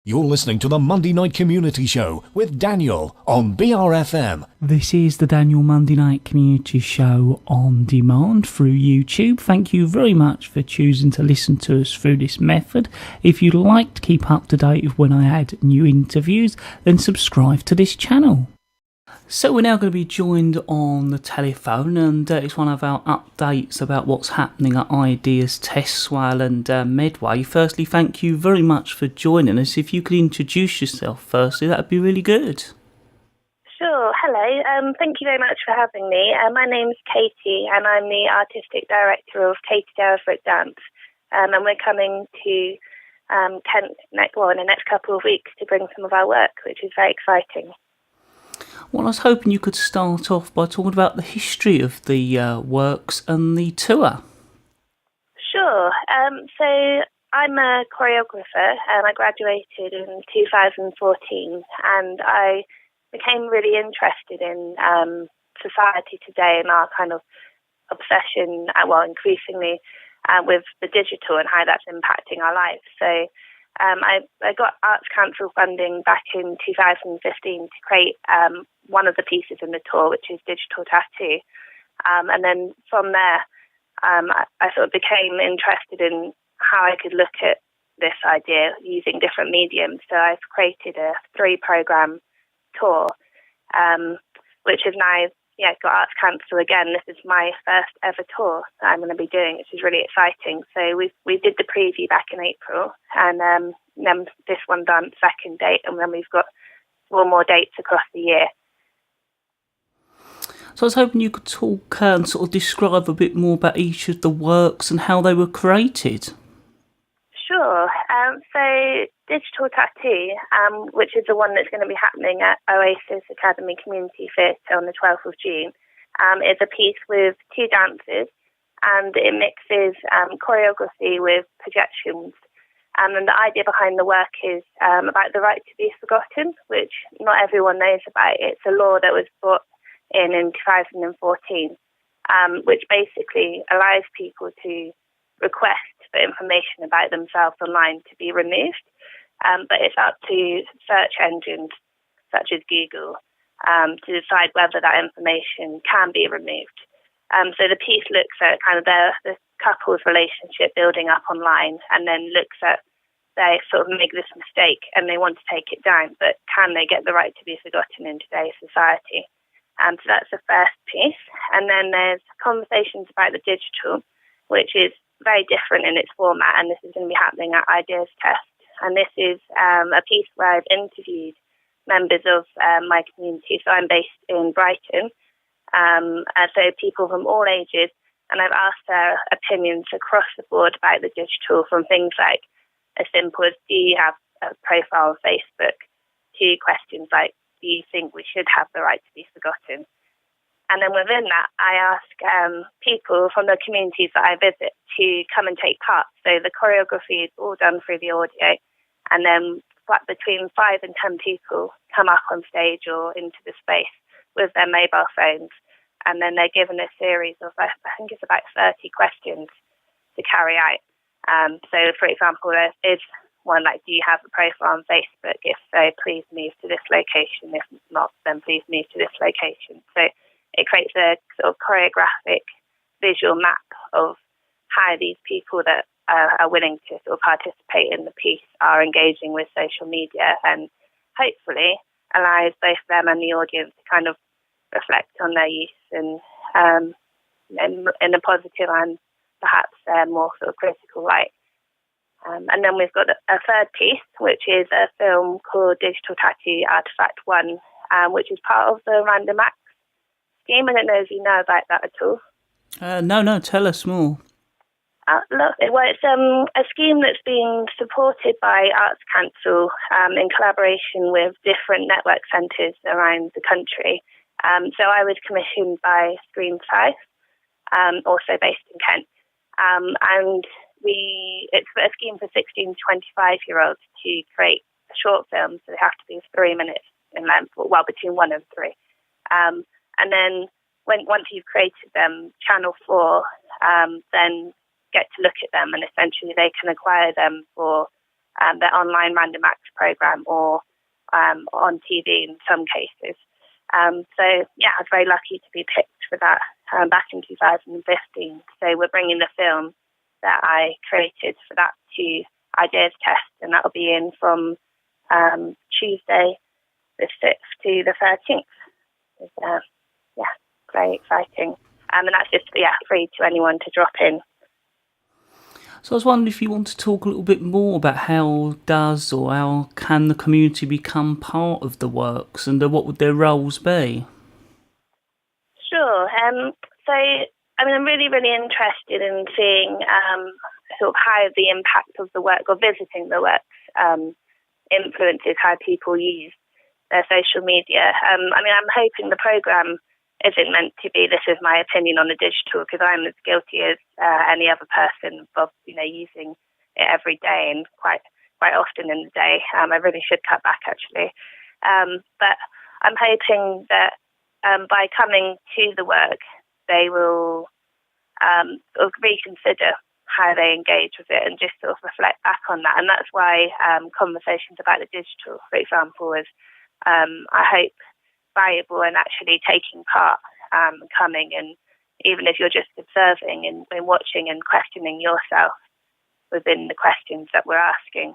You're listening to the Monday Night Community Show with Daniel on BRFM. This is the Daniel Monday Night Community Show on demand through YouTube. Thank you very much for choosing to listen to us through this method. If you'd like to keep up to date with when I add new interviews, then subscribe to this channel. So we're now going to be joined on the telephone, and it's one of our updates about what's happening at Ideas Test, Swale and Medway. Firstly, thank you very much for joining us. If you could introduce yourself firstly, that would be really good. Sure. Hello. Thank you very much for having me. My name's Katie, and I'm the Artistic Director of Katie Dale-Everett Dance. And we're coming to Kent in the next couple of weeks to bring some of our work, which is very exciting. Well, I was hoping you could start off by talking about the history of the works and the tour. Sure. So I'm a choreographer, and I graduated in 2014, and I became really interested in society today and our kind of obsession, increasingly with the digital and how that's impacting our lives. So I got Arts Council funding back in 2015 to create one of the pieces in the tour, which is Digital Tattoo. And then from there, I sort of became interested in how I could look at this idea using different mediums. So I've created a 3-program tour, which is now got Arts Council again. This is my first ever tour that I'm going to be doing, which is really exciting. So we did the preview back in April, and then this one done second date, and then we've got 4 more dates across the year. So I was hoping you could talk and sort of describe a bit more about each of the works and how they were created. Sure. So Digital Tattoo, which is the one that's going to be happening at Oasis Academy Community Theatre on the 12th of June, is a piece with 2 dances, and it mixes choreography with projections. And the idea behind the work is about the right to be forgotten, which not everyone knows about. It's a law that was brought in 2014, which basically allows people to request for information about themselves online to be removed. But it's up to search engines such as Google to decide whether that information can be removed. So the piece looks at kind of the couple's relationship building up online, and then looks at they sort of make this mistake and they want to take it down, but can they get the right to be forgotten in today's society? So that's the first piece. And then there's conversations about the digital, which is very different in its format, and this is going to be happening at Ideas Test. And this is a piece where I've interviewed members of my community. So I'm based in Brighton, so people from all ages, and I've asked their opinions across the board about the digital, from things like as simple as, do you have a profile on Facebook, to questions like, do you think we should have the right to be forgotten? And then within that, I ask people from the communities that I visit to come and take part. So the choreography is all done through the audio, and then between 5 and 10 people come up on stage or into the space with their mobile phones, and then they're given a series of, I think it's about 30 questions to carry out. So, for example, there is one like, do you have a profile on Facebook? If so, please move to this location. If not, then please move to this location. So it creates a sort of choreographic visual map of how these people that are willing to sort of participate in the piece are engaging with social media, and hopefully allows both them and the audience to kind of reflect on their use and in a positive and perhaps more sort of critical light. And then we've got a third piece, which is a film called Digital Tattoo Artifact 1, which is part of the Random Acts scheme. I don't know if you know about that at all. No, tell us more. Well, it's a scheme that's being supported by Arts Council in collaboration with different network centres around the country. So I was commissioned by Screen South, also based in Kent, and it's a scheme for 16 to 25-year-olds to create short films. So they have to be 3 minutes in length, well, between 1 and 3. And then once you've created them, Channel 4 then get to look at them, and essentially they can acquire them for their online random acts program or on TV in some cases. So yeah, I was very lucky to be picked for that back in 2015. So we're bringing the film that I created for that to Ideas Test, and that'll be in from Tuesday the 6th to the 13th. It's, yeah, very exciting. And that's just free to anyone to drop in. So I was wondering if you want to talk a little bit more about how can the community become part of the works, and what would their roles be? Sure. So, I'm really, really interested in seeing sort of how the impact of the work or visiting the works influences how people use their social media. I'm hoping the programme isn't meant to be, this is my opinion on the digital, because I'm as guilty as any other person of, using it every day and quite often in the day. I really should cut back, actually. But I'm hoping that by coming to the work, they will sort of reconsider how they engage with it and just sort of reflect back on that. And that's why conversations about the digital, for example, is I hope valuable in actually taking part, coming, and even if you're just observing and watching and questioning yourself within the questions that we're asking.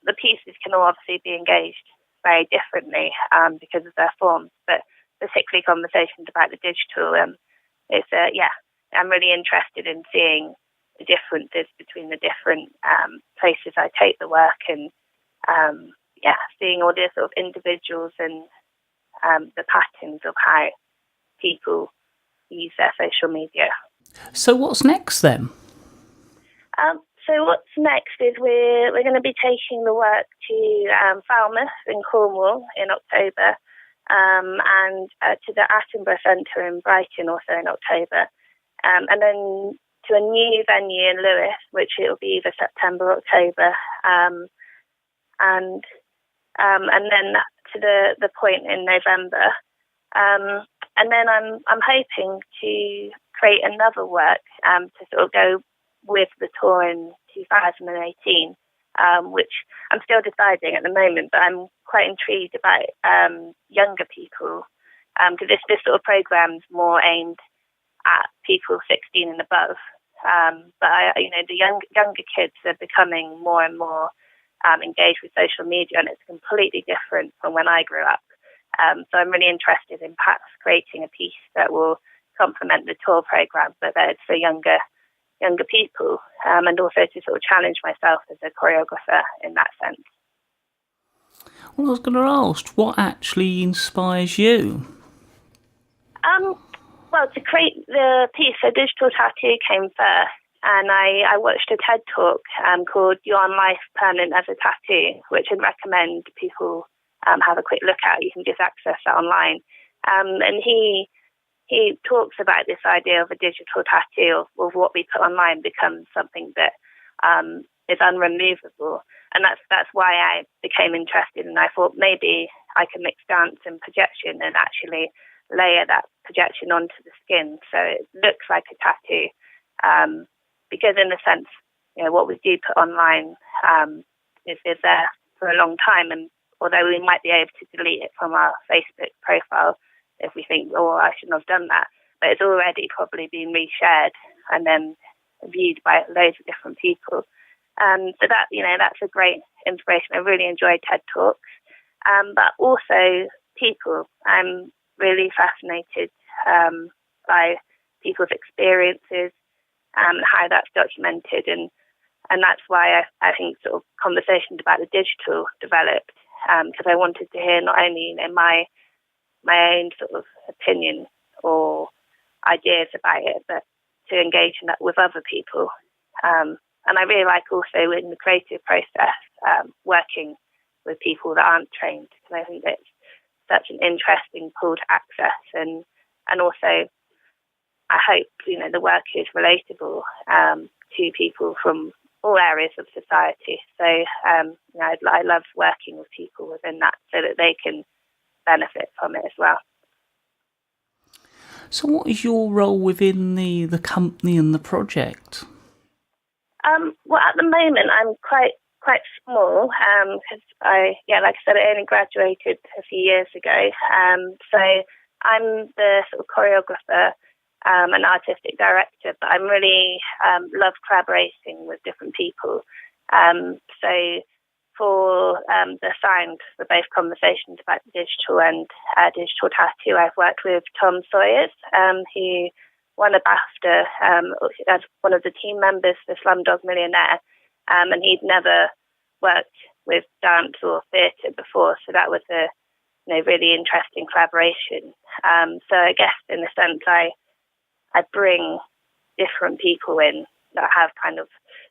The pieces can all obviously be engaged very differently because of their forms, but particularly conversations about the digital, I'm really interested in seeing the differences between the different places I take the work, and seeing all the sort of individuals and the patterns of how people use their social media. So what's next then? So what's next is we're going to be taking the work to Falmouth in Cornwall in October, and to the Attenborough Centre in Brighton also in October, and then to a new venue in Lewis, which it will be either September or October, and then to the point in November, and then I'm hoping to create another work to sort of go with the tour in 2018, which I'm still deciding at the moment, but I'm quite intrigued about younger people, because this sort of program's more aimed at people 16 and above. But the younger kids are becoming more and more engaged with social media, and it's completely different from when I grew up. So I'm really interested in perhaps creating a piece that will complement the tour program, but that it's for younger people, and also to sort of challenge myself as a choreographer in that sense. Well, I was going to ask, what actually inspires you? Well, to create the piece, so Digital Tattoo came first, and I watched a TED talk called You're on Life Permanent as a Tattoo, which I'd recommend people have a quick look at. You can just access that online. And he talks about this idea of a digital tattoo, of what we put online becomes something that is unremovable. And that's why I became interested, and I thought maybe I can mix dance and projection and actually layer that projection onto the skin so it looks like a tattoo. Because in a sense, what we do put online is there for a long time, and although we might be able to delete it from our Facebook profile if we think, oh, I shouldn't have done that, but it's already probably been reshared and then viewed by loads of different people. So that's a great inspiration. I really enjoyed TED Talks, but also people. I'm really fascinated by people's experiences and how that's documented, and that's why I think sort of conversations about the digital developed, because I wanted to hear not only my own sort of opinion or ideas about it, but to engage in that with other people. And I really like also in the creative process working with people that aren't trained, because I think that's such an interesting pool to access, and also I hope the work is relatable to people from all areas of society. So I love working with people within that so that they can benefit from it as well. So what is your role within the company and the project? Well, at the moment, I'm quite small because like I said, I only graduated a few years ago. So I'm the sort of choreographer and artistic director, but I'm really love collaborating with different people. So for the sound, for both conversations about digital and digital tattoo, I've worked with Tom Sawyers, who won a BAFTA as one of the team members for Slumdog Millionaire, and he'd never worked with dance or theatre before, so that was a really interesting collaboration. So I guess in a sense I bring different people in that have kind of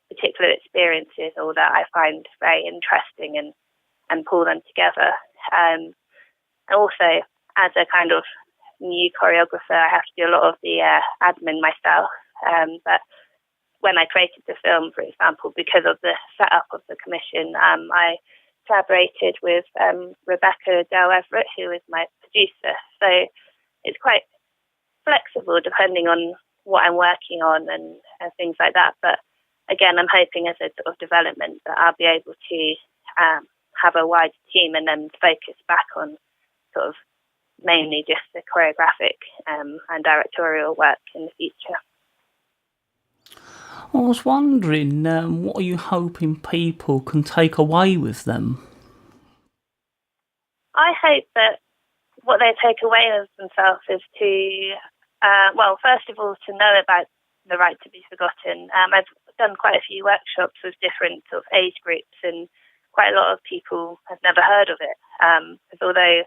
particular experiences or that I find very interesting and pull them together. And also, as a kind of new choreographer, I have to do a lot of the admin myself. But when I created the film, for example, because of the setup of the commission, I collaborated with Rebecca Dale-Everett, who is my producer. So it's quite flexible depending on what I'm working on and things like that. But again, I'm hoping as a sort of development that I'll be able to have a wide team and then focus back on sort of mainly just the choreographic and directorial work in the future. I was wondering, what are you hoping people can take away with them? I hope that what they take away of themselves is to, first of all, to know about the right to be forgotten. I've done quite a few workshops with different sort of age groups, and quite a lot of people have never heard of it. Because although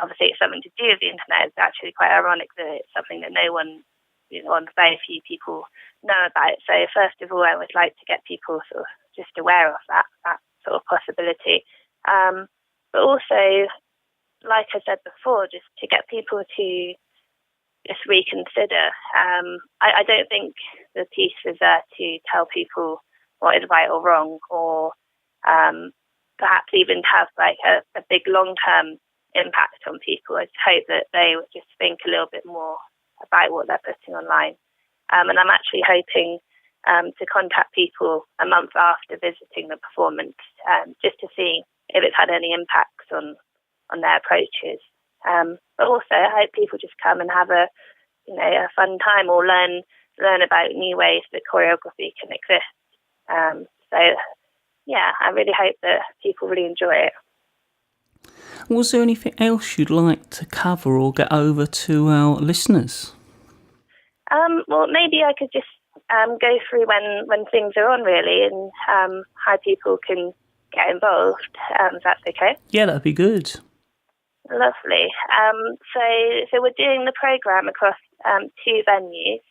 obviously it's something to do with the internet, it's actually quite ironic that it's something that no one, very few people know about it. So first of all, I would like to get people sort of just aware of that sort of possibility. But also, like I said before, just to get people to just reconsider. I don't think the piece is there to tell people what is right or wrong, or perhaps even to have like a big long-term impact on people. I hope that they would just think a little bit more about what they're putting online. And I'm actually hoping to contact people a month after visiting the performance, just to see if it's had any impacts on their approaches. But also, I hope people just come and have a fun time or learn about new ways that choreography can exist. I really hope that people really enjoy it. Was there anything else you'd like to cover or get over to our listeners? Well, maybe I could just go through when things are on, really, and how people can get involved, if that's okay. Yeah, that'd be good. Lovely. So we're doing the programme across 2 venues,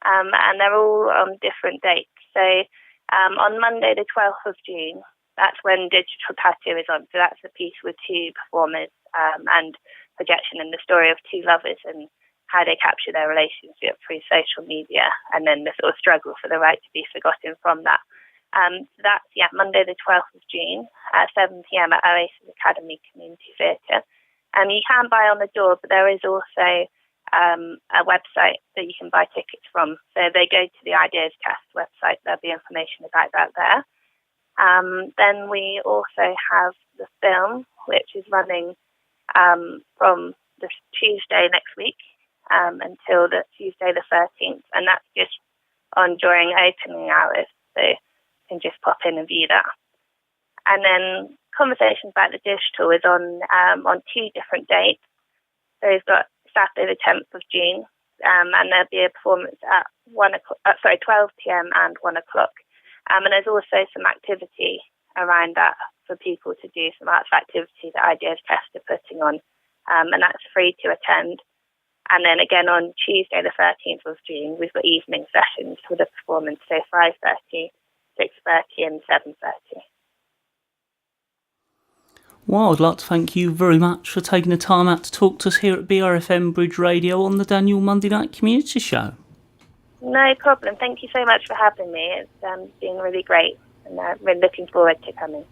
and they're all on different dates. So on Monday, the 12th of June, that's when Digital Tattoo is on. So that's a piece with 2 performers and projection in the story of 2 lovers and how they capture their relationship through social media, and then the sort of struggle for the right to be forgotten from that. So that's Monday, the 12th of June at 7 p.m. at Oasis Academy Community Theatre. You can buy on the door, but there is also a website that you can buy tickets from. So they go to the Ideas Cast website. There'll be information about that there. Then we also have the film, which is running from the Tuesday next week until the Tuesday the 13th, and that's just on during opening hours. So you can just pop in and view that. And then Conversations about the Digital is on 2 different dates. So we've got Saturday the 10th of June, and there'll be a performance at 12 p.m. and 1 o'clock. And there's also some activity around that for people to do, some arts activity that Ideas Cast are putting on, and that's free to attend. And then again on Tuesday the 13th of June, we've got evening sessions for the performance, so 5:30, 6:30 and 7:30. Well, I'd like to thank you very much for taking the time out to talk to us here at BRFM Bridge Radio on the Daniel Monday Night Community Show. No problem. Thank you so much for having me. It's been really great, and I'm really looking forward to coming.